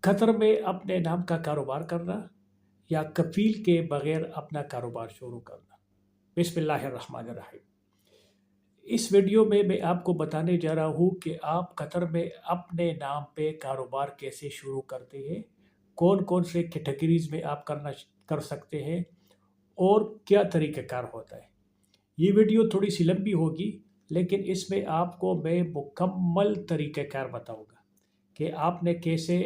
Qatar में अपने नाम का कारोबार करना या कफ़ील के बगैर अपना कारोबार शुरू करना। बिस्मिल्लाहिर्रहमानिर्रहीम। इस वीडियो में मैं आपको बताने जा रहा हूँ कि आप कतर में अपने नाम पे कारोबार कैसे शुरू करते हैं, कौन-कौन से कैटेगरीज़ में आप कर सकते हैं और क्या तरीक़ाकार होता है। ये वीडियो थोड़ी-सी लंबी होगी, लेकिन इसमें आपको मैं मुकम्मल तरीक़ाकार बताऊँगा कि आपने कैसे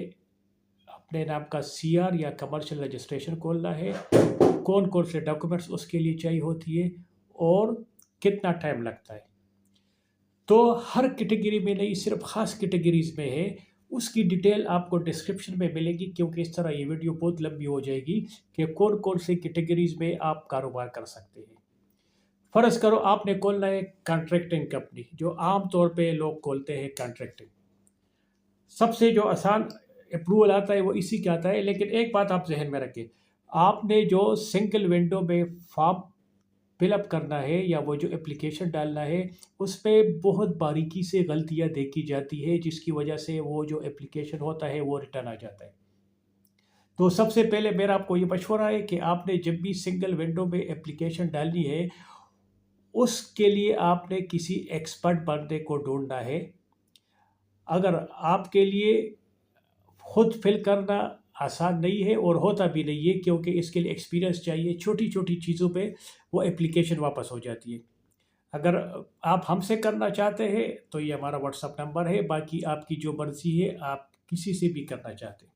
अपने नाम का सीआर या कमर्शियल रजिस्ट्रेशन खोलना है, कौन-कौन से डॉक्यूमेंट्स उसके लिए चाहिए होती है और कितना टाइम लगता है। तो हर कैटेगरी में नहीं, सिर्फ़ ख़ास कैटेगरीज़ में है, उसकी डिटेल आपको डिस्क्रिप्शन में मिलेगी, क्योंकि इस तरह ये वीडियो बहुत लंबी हो जाएगी कि कौन-कौन से कैटेगरीज़ में आप कारोबार कर सकते हैं। फ़र्ज़ करो आपने खोलना है कॉन्ट्रैक्टिंग कंपनी, जो आम तौर पे लोग खोलते हैं कॉन्ट्रैक्टिंग। सबसे जो आसान अप्रूवल आता है वो इसी का आता है, लेकिन एक बात आप ज़हन में रखें, आपने जो सिंगल विंडो में फॉर्म फिलअप करना है या वो जो एप्लीकेशन डालना है, उसपे बहुत बारीकी से गलतियाँ देखी जाती है, जिसकी वजह से वो जो एप्लीकेशन होता है वो रिटर्न आ जाता है। तो सबसे पहले मेरा आपको ये मशवरा है कि आपने जब भी सिंगल विंडो में एप्लीकेशन डालनी है, उसके लिए आपने किसी एक्सपर्ट बंदे को ढूँढना है। अगर आपके लिए खुद फिल करना आसान नहीं है और होता भी नहीं है, क्योंकि इसके लिए एक्सपीरियंस चाहिए, छोटी-छोटी चीज़ों पे वो एप्लीकेशन वापस हो जाती है। अगर आप हमसे करना चाहते हैं तो ये हमारा व्हाट्सएप नंबर है, बाकी आपकी जो मर्ज़ी है, आप किसी से भी करना चाहते हैं।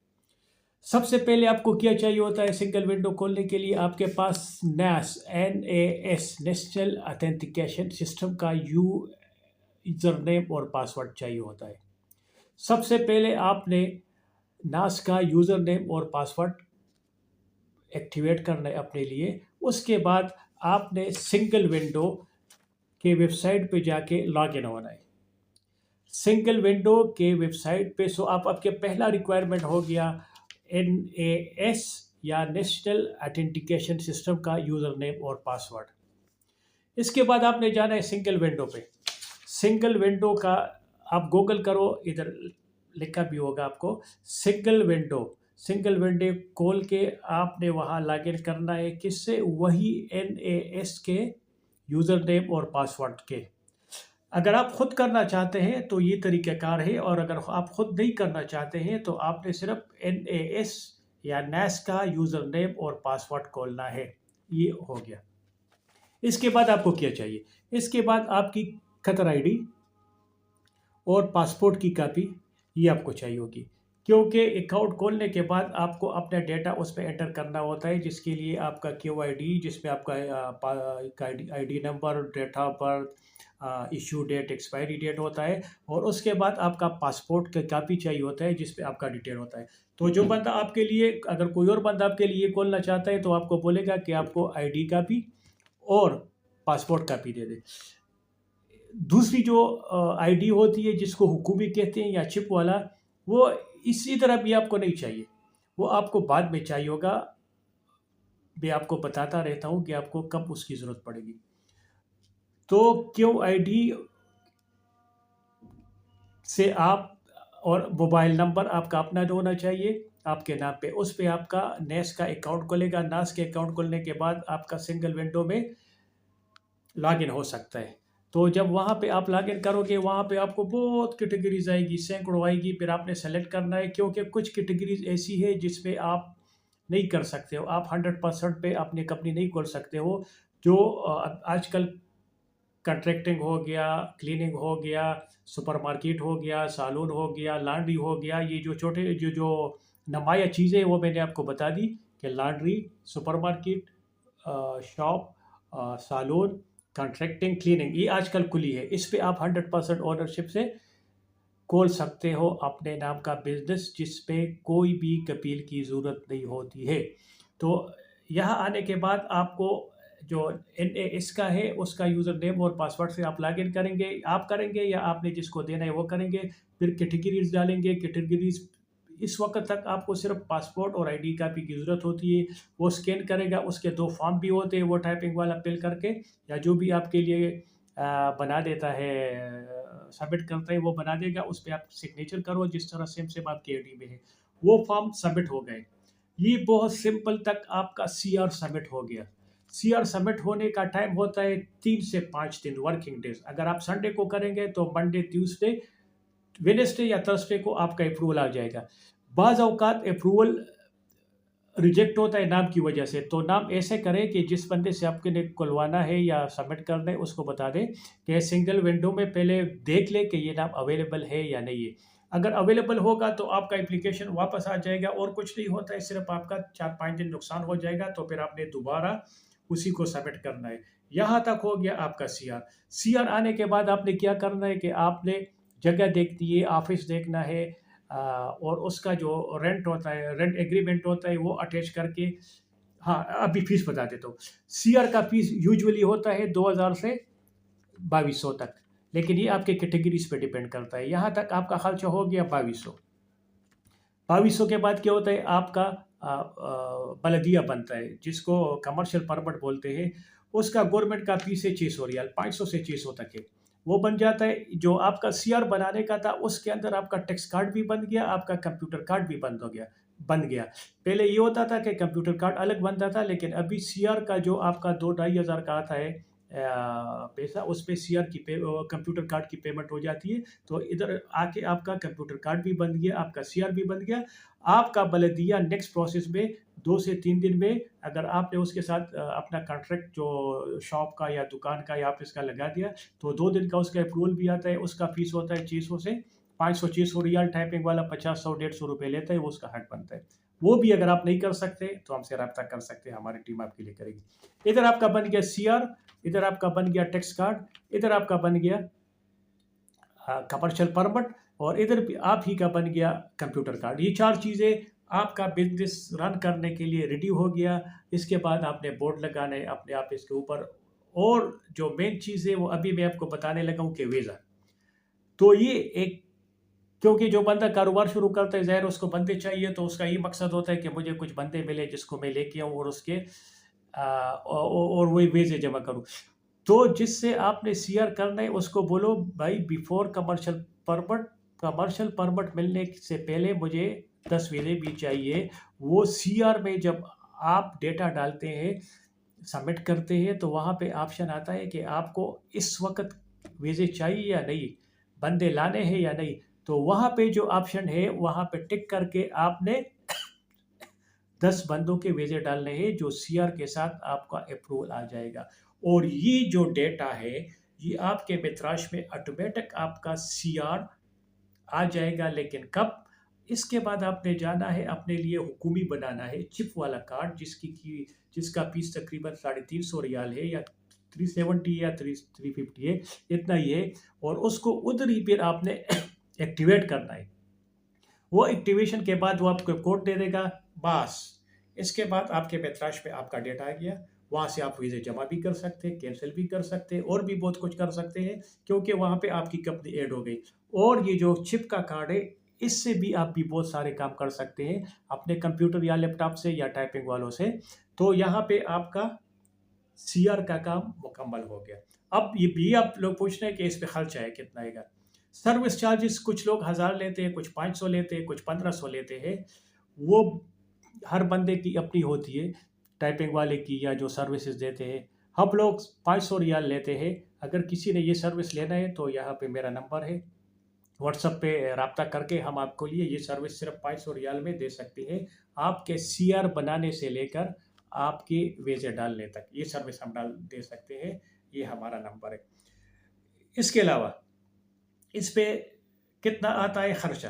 सबसे पहले आपको क्या चाहिए होता है सिंगल विंडो खोलने के लिए, आपके पास NAS NAS national authentication system का यूज़र नेम और पासवर्ड चाहिए होता है। सबसे पहले आपने नास का यूज़र नेम और पासवर्ड एक्टिवेट करना है अपने लिए। उसके बाद आपने सिंगल विंडो के वेबसाइट पे जाके लॉगिन होना है। सिंगल विंडो के वेबसाइट पे आप आपके पहला रिक्वायरमेंट हो गया NAS या नेशनल ऑथेंटिकेशन सिस्टम का यूज़र नेम और पासवर्ड। इसके बाद आपने जाना है सिंगल विंडो पे। सिंगल विंडो का आप गूगल करो, इधर लिखा भी होगा आपको सिंगल विंडो खोल के आपने वहाँ लॉगिन करना है, किससे? वही NAS के यूज़र नेम और पासवर्ड के। अगर आप खुद करना चाहते हैं तो ये तरीक़ाकार है, और अगर आप खुद नहीं करना चाहते हैं तो आपने सिर्फ NAS या NAS का यूज़र नेम और पासवर्ड खोलना है। ये हो गया। इसके बाद आपको क्या चाहिए? इसके बाद आपकी कतर आईडी और पासपोर्ट की कॉपी ये आपको चाहिए होगी, क्योंकि अकाउंट खोलने के बाद आपको अपना डेटा उसमें एंटर करना होता है, जिसके लिए आपका QID, जिसमें आपका ID number, date of birth, issue date, expiry date होता है, और उसके बाद आपका पासपोर्ट का कॉपी चाहिए होता है, जिस पे आपका डिटेल होता है। तो जो बंदा आपके लिए, अगर कोई और बंदा आपके लिए खोलना चाहता है तो आपको बोलेगा कि आपको आईडी कॉपी और पासपोर्ट कॉपी दे दे। दूसरी जो आईडी होती है, जिसको हुकूमी कहते हैं या चिप वाला, वो इसी तरह भी आपको नहीं चाहिए, वो आपको बाद में चाहिए होगा। मैं आपको बताता रहता हूँ कि आपको कब उसकी ज़रूरत पड़ेगी। तो QID से आप, और मोबाइल नंबर आपका अपना होना चाहिए आपके नाम पे, उस पे आपका नेस का अकाउंट खुलेगा। नास के अकाउंट खुलने के बाद आपका सिंगल विंडो में लॉगिन हो सकता है। तो जब वहाँ पे आप लॉगिन करोगे, वहाँ पे आपको बहुत कैटेगरीज़ आएगी, सैकड़ों आएगी, फिर आपने सेलेक्ट करना है, क्योंकि कुछ कैटेगरीज़ ऐसी है जिसपे आप नहीं कर सकते हो। आप 100% पे अपनी कंपनी नहीं खोल सकते हो। जो आजकल कॉन्ट्रैक्टिंग हो गया, क्लीनिंग हो गया, सुपरमार्केट हो गया, सैलून हो गया, लॉन्ड्री हो गया, ये जो छोटे जो नुमाया चीज़ें हैं वो मैंने आपको बता दी कि laundry, supermarket, shop, salon, contracting, cleaning, ये आजकल खुली है। इस पे आप 100% ओनरशिप से खोल सकते हो अपने नाम का बिज़नेस, जिस पे कोई भी कपील की ज़रूरत नहीं होती है। तो यहाँ आने के बाद आपको जो NAS का है, उसका यूज़र नेम और पासवर्ड से आप लॉगिन करेंगे। आप करेंगे या आपने जिसको देना है वो करेंगे। फिर कैटेगरीज़ डालेंगे। कैटेगरीज़, इस वक़्त तक आपको सिर्फ़ पासपोर्ट और आईडी कॉपी की ज़रूरत होती है। वो स्कैन करेगा, उसके 2 फॉर्म भी होते हैं, वो टाइपिंग वाला फिल करके, या जो भी आपके लिए बना देता है, सबमिट करता है, वो बना देगा। उस पे आप सिग्नेचर करो, जिस तरह सेम आपकी आईडी में है। वो फॉर्म सबमिट हो गए। ये बहुत सिंपल तक आपका सीआर सबमिट हो गया। सीआर सबमिट होने का टाइम होता है 3 से 5 दिन वर्किंग डेज। अगर आप संडे को करेंगे तो मंडे, ट्यूसडे, वेडनेसडे या थर्सडे को आपका अप्रूवल आ जाएगा। बाज़ औकात अप्रूवल रिजेक्ट होता है नाम की वजह से, तो नाम ऐसे करें कि जिस बंदे से आपके ने खुलवाना है या सबमिट करना है उसको बता दें कि सिंगल विंडो में पहले देख ले कि ये नाम अवेलेबल है या नहीं है। अगर अवेलेबल होगा तो आपका एप्लीकेशन वापस आ जाएगा और कुछ नहीं होता है, सिर्फ आपका 4-5 दिन नुकसान हो जाएगा, तो फिर आपने दोबारा उसी को सबमिट करना है। यहाँ तक हो गया आपका सीआर। सीआर आने के बाद आपने क्या करना है कि आपने जगह देखनी है, ऑफिस देखना है, और उसका जो रेंट होता है, रेंट एग्रीमेंट होता है, वो अटैच करके। हाँ, अभी फीस बता देता हूँ। सीआर का फीस यूजुअली होता है 2000 से 2200 तक, लेकिन ये आपके कैटेगरीज पे डिपेंड करता है। यहाँ तक आपका खर्चा हो गया 2200। 2200 के बाद क्या होता है, आपका बलदिया बनता है, जिसको कमर्शियल परमिट बोलते हैं। उसका गवर्नमेंट का फीस है 600 रियाल, 500 से 600 तक है। वो बन जाता है। जो आपका सीआर बनाने का था उसके अंदर आपका टैक्स कार्ड भी बन गया, आपका कंप्यूटर कार्ड भी बन गया। पहले ये होता था कि कंप्यूटर कार्ड अलग बनता था, लेकिन अभी सीआर का जो आपका 2-2.5 हज़ार का आता है पैसा, उस पे सीआर की कंप्यूटर कार्ड की पेमेंट हो जाती है। तो इधर आके आपका कंप्यूटर कार्ड भी बन गया, आपका सीआर भी बन गया। आपका बलदिया नेक्स्ट प्रोसेस में 2 से 3 दिन में, अगर आपने उसके साथ अपना कॉन्ट्रैक्ट जो शॉप का या दुकान का या ऑफिस का लगा दिया, तो 2 दिन का उसका अप्रूवल भी आता है। उसका फीस होता है 600 से 500, 600 रियाल। टाइपिंग वाला 50-100-150 रुपये लेता है, वो उसका हक बनता है। वो भी अगर आप नहीं कर सकते तो हमसे रब्ता कर सकते हैं, हमारी टीम आपके लिए करेगी। इधर आपका बन गया सीआर, इधर आपका बन गया टैक्स कार्ड, इधर आपका बन गया कमर्शियल परमिट, और इधर भी आप ही का बन गया कंप्यूटर कार्ड। ये 4 चीज़ें आपका बिजनेस रन करने के लिए रेडी हो गया। इसके बाद आपने बोर्ड लगाने अपने आप इसके ऊपर, और जो मेन चीज़ है वो अभी मैं आपको बताने लगा हूँ कि वीज़ा। तो ये एक, क्योंकि जो बंदा कारोबार शुरू करता है ज़ाहिर उसको बंदे चाहिए, तो उसका ये मकसद होता है कि मुझे कुछ बंदे मिले जिसको मैं लेके आऊँ और उसके और वही वीज़े जमा करूँ। तो जिससे आपने सीआर करना है उसको बोलो भाई, बिफोर कमर्शियल परमिट मिलने से पहले मुझे 10 वीज़े भी चाहिए। वो सीआर में जब आप डेटा डालते हैं, सबमिट करते हैं, तो वहाँ पे ऑप्शन आता है कि आपको इस वक्त वीज़े चाहिए या नहीं, बंदे लाने हैं या नहीं। तो वहाँ पे जो ऑप्शन है वहाँ पे टिक करके आपने 10 बंदों के वीज़े डालने हैं, जो सीआर के साथ आपका अप्रूवल आ जाएगा। और ये जो डेटा है, ये आपके मित्राश में ऑटोमेटिक आपका सीआर आ जाएगा। लेकिन कब? इसके बाद आपने जाना है, अपने लिए हुकूमी बनाना है चिप वाला कार्ड, जिसका फीस तकरीबन 350 रियाल है, या 370 या 350 है, इतना ही है। और उसको उधर ही फिर आपने एक्टिवेट करना है। वो एक्टिवेशन के बाद वो आपको कोड दे देगा, बस। इसके बाद आपके पैतराश पे आपका डेटा आ गया। वहाँ से आप वीज़े जमा भी कर सकते हैं, कैंसिल भी कर सकते हैं, और भी बहुत कुछ कर सकते हैं, क्योंकि वहाँ पे आपकी कंपनी ऐड हो गई। और ये जो चिप का कार्ड है, इससे भी आप भी बहुत सारे काम कर सकते हैं अपने कंप्यूटर या लैपटॉप से या टाइपिंग वालों से। तो यहाँ पे आपका सीआर का काम मुकम्मल हो गया। अब ये भी आप लोग पूछ रहे हैं कि इस पे खर्चा है कितना आएगा। सर्विस चार्जेस कुछ लोग 1000 लेते हैं, कुछ 500 लेते हैं, कुछ 1500 लेते हैं। वो हर बंदे की अपनी होती है, टाइपिंग वाले की या जो सर्विसेज देते हैं। हम लोग 500 रियाल लेते हैं। अगर किसी ने ये सर्विस लेना है तो यहाँ पे मेरा नंबर है, व्हाट्सएप पे रब्ता करके हम आपको लिए ये सर्विस सिर्फ 500 रियाल में दे सकते हैं। आपके सीआर बनाने से लेकर आपके वीज़े डालने तक ये सर्विस हम दे सकते हैं। ये हमारा नंबर है। इसके अलावा इस पे कितना आता है खर्चा,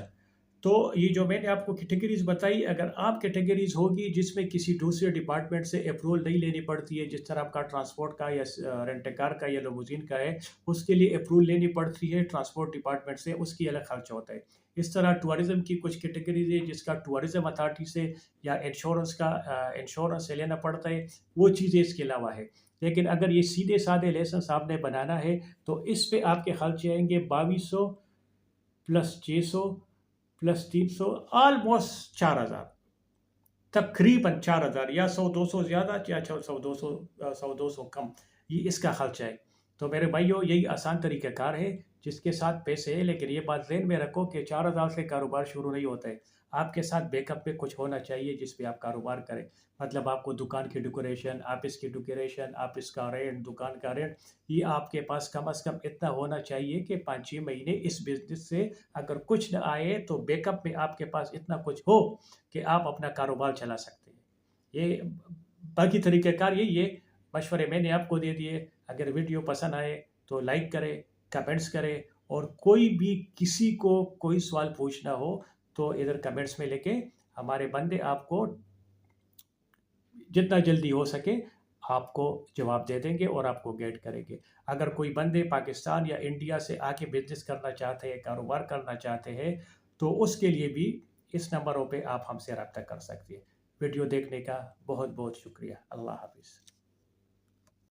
तो ये जो मैंने आपको कैटेगरीज बताई, अगर आप कैटेगरीज होगी जिसमें किसी दूसरे डिपार्टमेंट से अप्रूवल नहीं लेनी पड़ती है, जिस तरह आपका ट्रांसपोर्ट का या रेंट कार का या लिमोजिन का है, उसके लिए अप्रूवल लेनी पड़ती है ट्रांसपोर्ट डिपार्टमेंट से, उसकी अलग खर्चा होता है। इस तरह टूरिज़्म की कुछ कैटेगरीज है जिसका टूरिज़्म अथॉरिटी से या इंश्योरेंस से लेना पड़ता है, वो चीज़ें इसके अलावा है। लेकिन अगर ये सीधे साधे लाइसेंस आपने बनाना है तो इस पे आपके खर्चे आएंगे 2200 प्लस 600 प्लस 300, ऑलमोस्ट 4000, तकरीबन 4000, या 100-200 ज़्यादा या 100-200 कम, ये इसका खर्चा है। तो मेरे भाइयों, यही आसान तरीक़ाकार है जिसके साथ पैसे है। लेकिन ये बात ज़हन में रखो कि 4000 से कारोबार शुरू नहीं होता है। आपके साथ बैकअप पे कुछ होना चाहिए जिस पे आप कारोबार करें। मतलब आपको दुकान की डेकोरेशन, ऑफिस की डेकोरेशन, ऑफिस का रेंट, दुकान का रेंट, ये आपके पास कम से कम इतना होना चाहिए कि 5-6 महीने इस बिज़नेस से अगर कुछ न आए तो बैकअप में आपके पास इतना कुछ हो कि आप अपना कारोबार चला सकते हैं। ये बाकी तरीक़ेकार ये मशवरे मैंने आपको दे दिए। अगर वीडियो पसंद आए तो लाइक करें, कमेंट्स करें, और कोई भी किसी को कोई सवाल पूछना हो तो इधर कमेंट्स में लिखें। हमारे बंदे आपको जितना जल्दी हो सके आपको जवाब दे देंगे और आपको गाइड करेंगे। अगर कोई बंदे पाकिस्तान या इंडिया से आके बिज़नेस करना चाहते हैं, कारोबार करना चाहते हैं, तो उसके लिए भी इस नंबरों पे आप हमसे रब्ता कर सकते हैं। वीडियो देखने का बहुत बहुत शुक्रिया। अल्लाह हाफ़िज़।